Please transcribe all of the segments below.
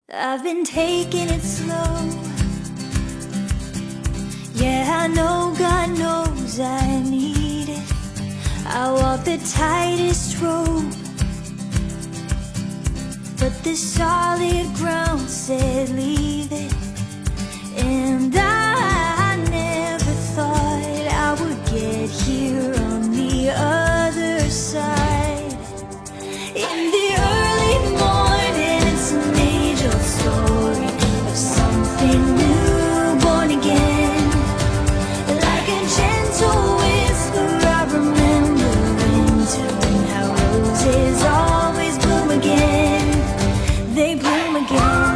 I've been taking it slow. Yeah, I know God knows I need it. I walk the tightest road, but this solid ground said leave it. And I never thought I would get here on the other side. In the early morning, it's an age-old story of something new, born again. Like a gentle whisper, I remember winter and how roses always bloom again. They bloom again.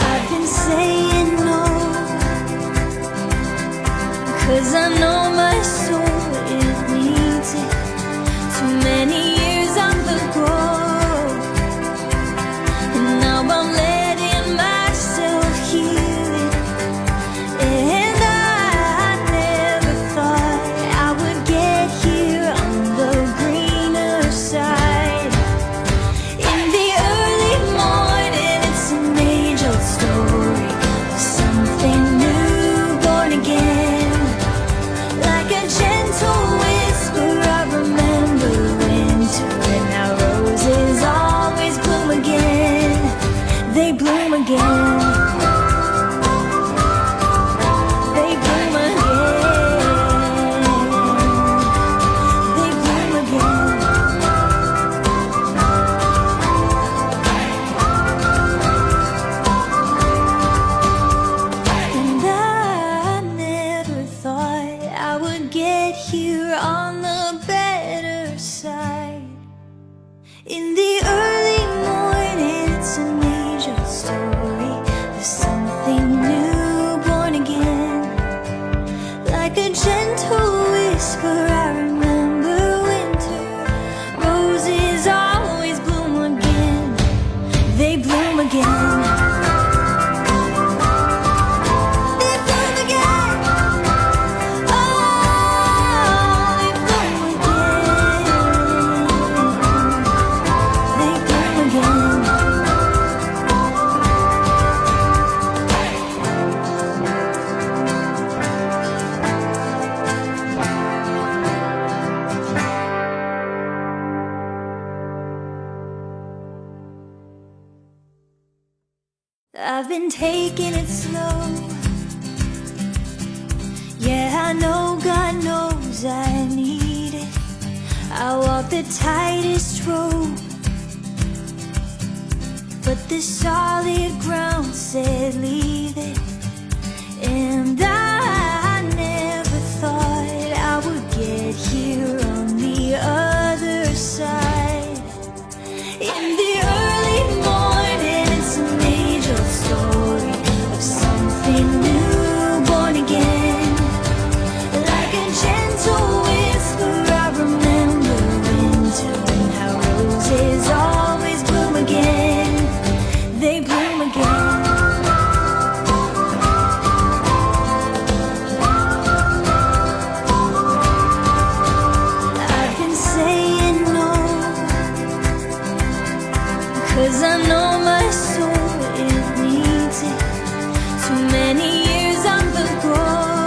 I've been saying no, 'cause I know my soul, it needs it. Too many years on the go, and now I'm letting myself heal it. And I never thought I would get here on the greener side. In the early morning, it's an age-old story of something new, born again. Like a gentle whisper, I remember winter and how roses always bloom again. They bloom again. They bloom again. They bloom again. And I never thought I would get here on the better side. In the early morning, it's an age-old story of something new, born again. Like a gentle whisper, I remember winter. Roses always bloom again. They bloom again. They bloom again. Oh, they bloom again. They bloom again. I've been taking it slow. Yeah, I know God knows I need it. I walk the tightest road, but this solid ground said leave it. And I